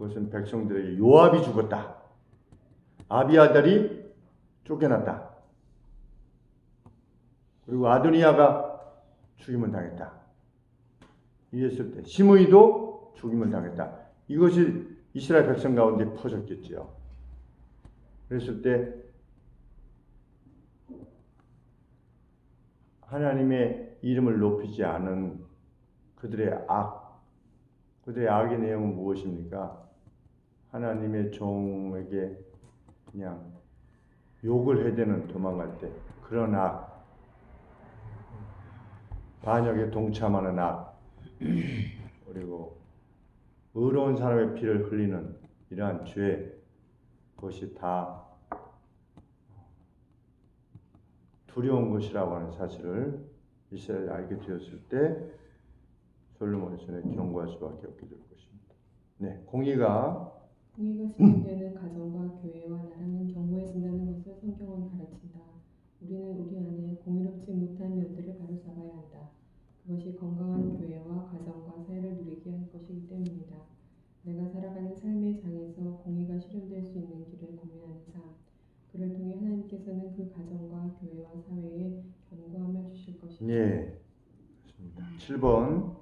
그것은 백성들에게 요압이 죽었다. 아비아달이 쫓겨났다. 그리고 아도니아가 죽임을 당했다. 이랬을 때 시므이도 죽임을 당했다. 이것이 이스라엘 백성 가운데 퍼졌겠지요. 그랬을 때 하나님의 이름을 높이지 않은 그들의 악의 내용은 무엇입니까? 하나님의 종에게 그냥 욕을 해대는 도망갈 때 그런 악, 반역에 동참하는 악, 그리고 의로운 사람의 피를 흘리는 이러한 죄, 그것이 다 두려운 것이라고 하는 사실을 이스라엘이 알게 되었을 때 솔로몬의 손에 경고할 수밖에 없게 될 것입니다. 네, 공의가 진행되는 가정과 교회와 나라는 경고해진다는 것을 성경은 가르친다. 우리는 우리 안에 공의롭지 못한 면들을 바로잡아야 한다. 그것이 건강한 교회와 가정과 사회를 누리게 할 것이기 때문이다. 내가 살아가는 삶의 장에서 공의가 실현될 수 있는 길을 고민하는 삶, 그를 통해 하나님께서는 그 가정과 교회와 사회에 견고함을 주실 것이다. 네, 그렇습니다. 7번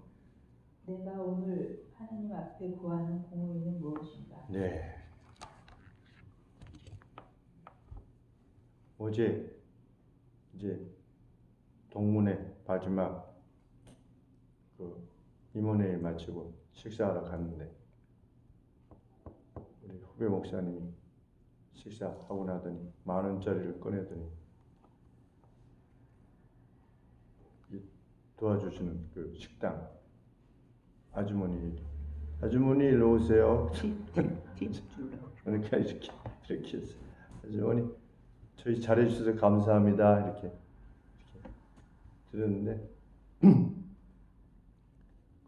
내가 오늘 하나님 앞에 구하는 공의는 무엇인가? 네. 어제 이제 동문회 마지막 그 임원회의 마치고 식사하러 갔는데 우리 후배 목사님이 식사하고 나더니 10,000원짜리를 꺼내더니 도와주시는 그 식당 아주머니 일로 오세요. 이렇게 했어요. 아주머니 저희 잘해주셔서 감사합니다. 이렇게 드렸는데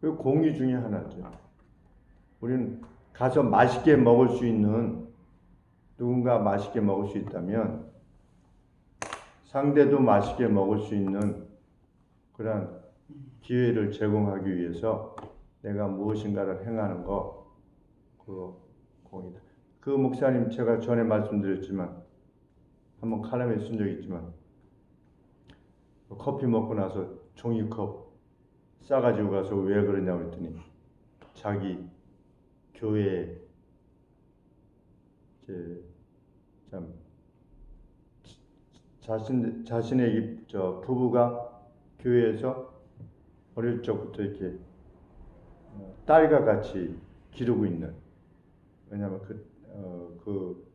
그 공의 중에 하나죠. 우리는 가서 맛있게 먹을 수 있는 누군가 맛있게 먹을 수 있다면 상대도 맛있게 먹을 수 있는 그런 기회를 제공하기 위해서 내가 무엇인가를 행하는 거 그거 공의다. 그 목사님 제가 전에 말씀드렸지만 한번 칼럼에 쓴 적이 있지만 커피 먹고 나서 종이컵 싸가지고 가서 왜 그러냐고 했더니 자기 교회에 참 자신의 부부가 교회에서 어릴 적부터 이렇게 딸과 같이 기르고 있는, 왜냐하면 그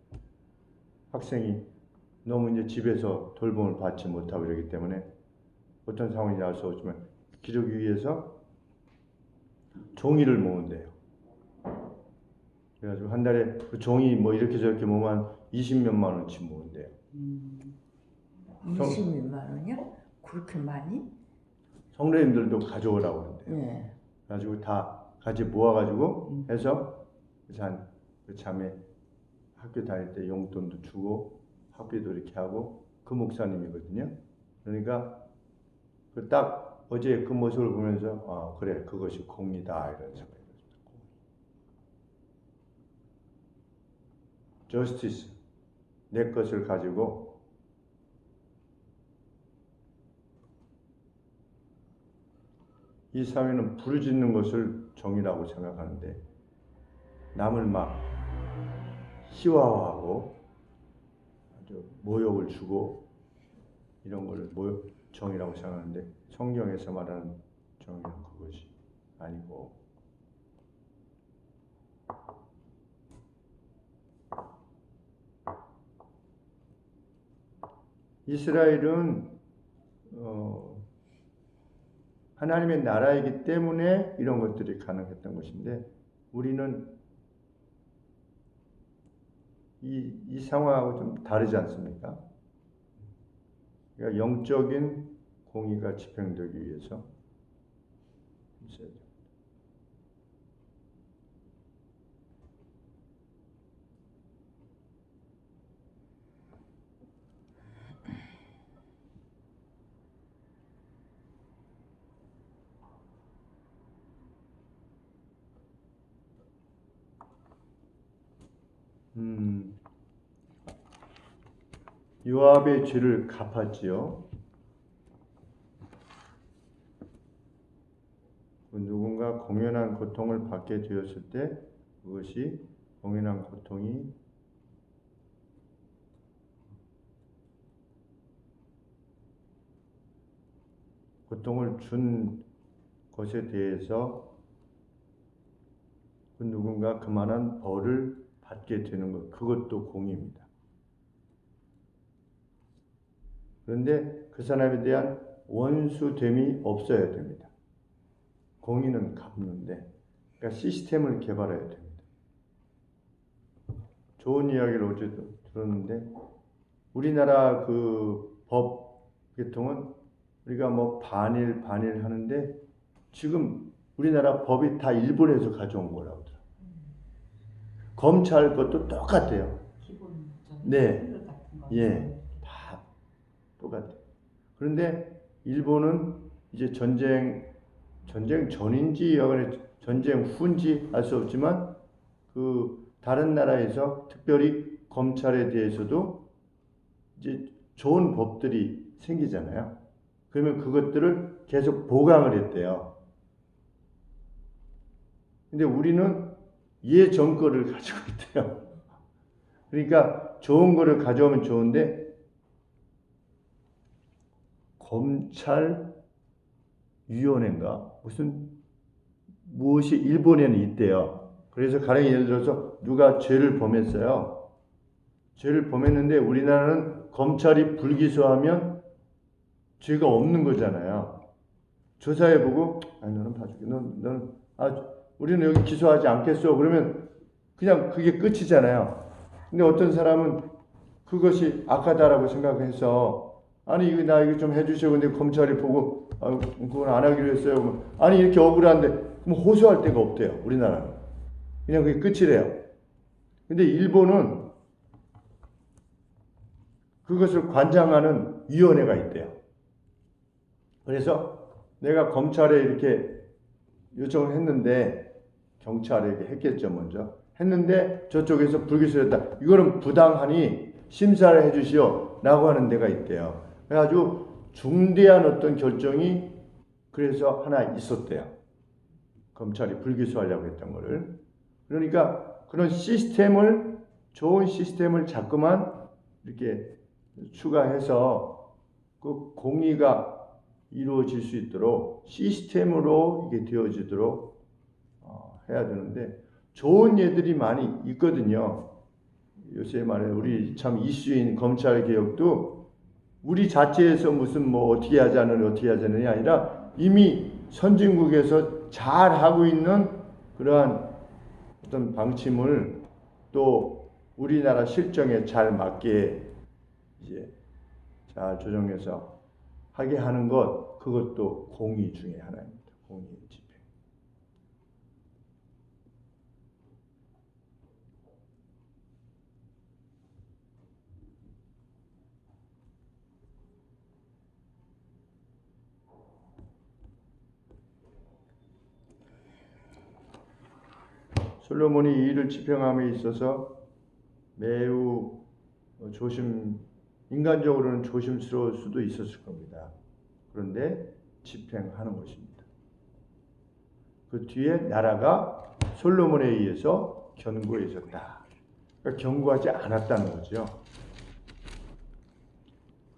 학생이 너무 이제 집에서 돌봄을 받지 못하고 이러기 때문에 어떤 상황인지 알 수 없지만 기르기 위해서 종이를 모은대요. 그래가지고 한 달에 그 종이 뭐 이렇게 저렇게 모으면 한 20몇만 원치 모은대요. 20몇만 원이요? 그렇게 많이? 성도님들도 가져오라고 하는데요. 네. 그래가지고 다 같이 모아가지고 해서 그 자매 학교 다닐 때 용돈도 주고 학비도 이렇게 하고 그 목사님이거든요. 그러니까 그 딱 어제 그 모습을 보면서 그래 그것이 공의다 이런 생각이 들었습니다. 저스티스 내 것을 가지고 이 사회는 부르짖는 것을 정의라고 생각하는데 남을 막 희화화하고 아주 모욕을 주고 이런 걸 정의라고 생각하는데 성경에서 말하는 정의는 그것이 아니고 이스라엘은 하나님의 나라이기 때문에 이런 것들이 가능했던 것인데 우리는 이 상황하고 좀 다르지 않습니까? 그러니까 영적인 공의가 집행되기 위해서 있어야 돼요. 요압의 죄를 갚았지요. 누군가 공연한 고통을 받게 되었을 때 그것이 공연한 고통이 고통을 준 것에 대해서 그 누군가 그만한 벌을 받게 되는 것, 그것도 공의입니다. 그런데 그 사람에 대한 원수됨이 없어야 됩니다. 공의는 갚는데, 그러니까 시스템을 개발해야 됩니다. 좋은 이야기를 어제 들었는데, 우리나라 그 법 계통은 우리가 뭐 반일 하는데, 지금 우리나라 법이 다 일본에서 가져온 거라고 하더라고요. 검찰 것도 똑같아요. 기본 네. 같은 거. 예, 다 똑같아요. 그런데 일본은 이제 전쟁 전인지 여간에 전쟁 후인지 알 수 없지만 그 다른 나라에서 특별히 검찰에 대해서도 이제 좋은 법들이 생기잖아요. 그러면 그것들을 계속 보강을 했대요. 근데 우리는 예 정권을 가지고 있대요. 그러니까 좋은 거를 가져오면 좋은데 검찰위원회인가 무엇이 일본에는 있대요. 그래서 가령 예를 들어서 누가 죄를 범했어요. 죄를 범했는데 우리나라는 검찰이 불기소하면 죄가 없는 거잖아요. 조사해보고 너는 봐줄게. 너는 우리는 여기 기소하지 않겠어. 그러면 그냥 그게 끝이잖아요. 근데 어떤 사람은 그것이 악하다라고 생각해서 아니 이거 나 이거 좀 해주시오. 근데 검찰이 보고 그건 안 하기로 했어요. 아니 이렇게 억울한데 그럼 호소할 데가 없대요. 우리나라는 그냥 그게 끝이래요. 근데 일본은 그것을 관장하는 위원회가 있대요. 그래서 내가 검찰에 이렇게 요청을 했는데 경찰에게 했겠죠. 먼저 했는데 저쪽에서 불기소했다. 이거는 부당하니 심사를 해주시오 라고 하는 데가 있대요. 그래가지고 중대한 어떤 결정이 그래서 하나 있었대요. 검찰이 불기소하려고 했던 거를. 그러니까 그런 시스템을 좋은 시스템을 자꾸만 이렇게 추가해서 그 공의가 이루어질 수 있도록 시스템으로 이게 되어지도록 해야 되는데 좋은 예들이 많이 있거든요. 요새 말해 우리 참 이슈인 검찰 개혁도 우리 자체에서 무슨 뭐 어떻게 하자느냐 아니라 이미 선진국에서 잘 하고 있는 그러한 어떤 방침을 또 우리나라 실정에 잘 맞게 이제 잘 조정해서 하게 하는 것, 그것도 공의 중에 하나입니다. 공의의 집행. 솔로몬이 이 일을 집행함에 있어서 매우 인간적으로는 조심스러울 수도 있었을 겁니다. 그런데 집행하는 것입니다. 그 뒤에 나라가 솔로몬에 의해서 견고해졌다. 그러니까 견고하지 않았다는 거죠.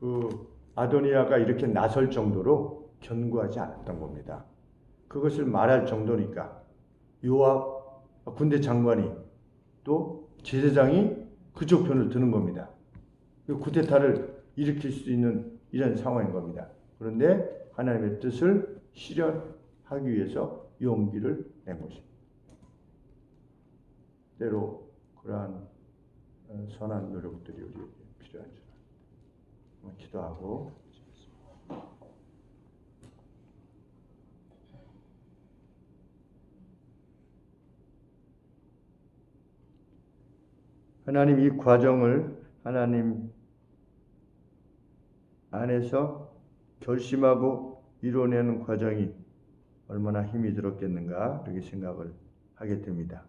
그 아도니아가 이렇게 나설 정도로 견고하지 않았던 겁니다. 그것을 말할 정도니까 요압 군대 장관이 또 제사장이 그쪽 편을 드는 겁니다. 쿠데타를 일으킬 수 있는 이런 상황인 겁니다. 그런데 하나님의 뜻을 실현하기 위해서 용기를 낸 것입니다. 때로 그러한 선한 노력들이 우리에게 필요한 줄 압니다. 기도하고 하나님 이 과정을 하나님 안에서 결심하고 이뤄내는 과정이 얼마나 힘이 들었겠는가 이렇게 생각을 하게 됩니다.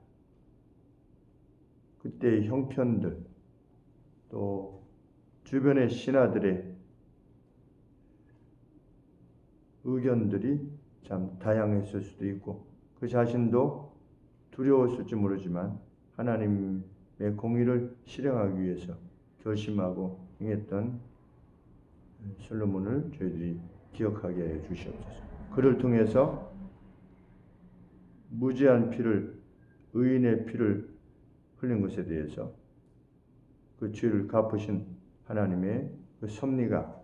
그때의 형편들, 또 주변의 신하들의 의견들이 참 다양했을 수도 있고 그 자신도 두려웠을지 모르지만 하나님의 공의를 실행하기 위해서 결심하고 행했던 솔로몬을 저희들이 기억하게 해 주시옵소서. 그를 통해서 무지한 피를, 의인의 피를 흘린 것에 대해서 그 죄를 갚으신 하나님의 그 섭리가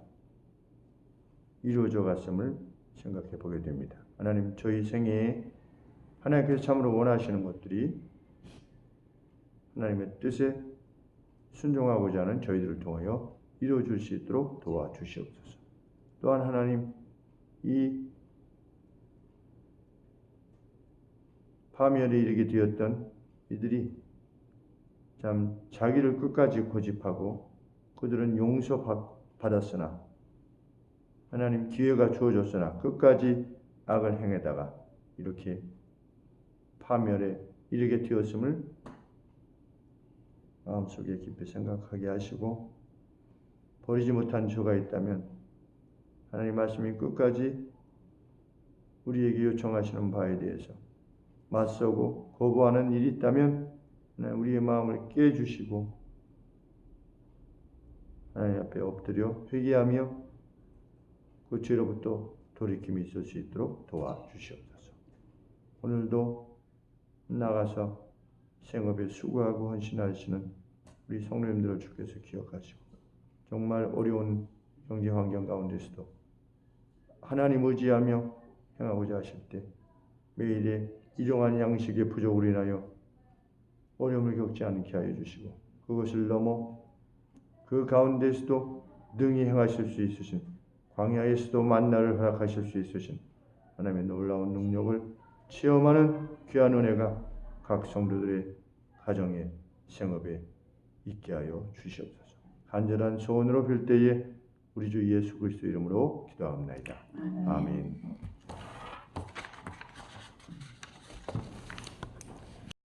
이루어져 갔음을 생각해 보게 됩니다. 하나님, 저희 생애에 하나님께서 참으로 원하시는 것들이 하나님의 뜻에 순종하고자 하는 저희들을 통하여 이루어질 수 있도록 도와주시옵소서. 또한 하나님, 이 파멸에 이르게 되었던 이들이 참 자기를 끝까지 고집하고 그들은 용서받았으나 하나님 기회가 주어졌으나 끝까지 악을 행에다가 이렇게 파멸에 이르게 되었음을 마음속에 깊이 생각하게 하시고 버리지 못한 죄가 있다면 하나님 말씀이 끝까지 우리에게 요청하시는 바에 대해서 맞서고 거부하는 일이 있다면 우리의 마음을 깨주시고 하나님 앞에 엎드려 회개하며 그 죄로부터 돌이킴이 있을 수 있도록 도와주시옵소서. 오늘도 나가서 생업에 수고하고 헌신하시는 우리 성도님들을 주께서 기억하시고 정말 어려운 경제 환경 가운데서도 하나님 의지하며 행하고자 하실 때 매일의 일용할 양식의 부족으로 인하여 어려움을 겪지 않게 하여 주시고 그것을 넘어 그 가운데서도 능히 행하실 수 있으신 광야에서도 만나를 허락하실 수 있으신 하나님의 놀라운 능력을 체험하는 귀한 은혜가 각 성도들의 가정에 생업에 있게 하여 주시옵소서. 간절한 소원으로 빌 때에 우리 주 예수 그리스도 이름으로 기도합니다. 아멘.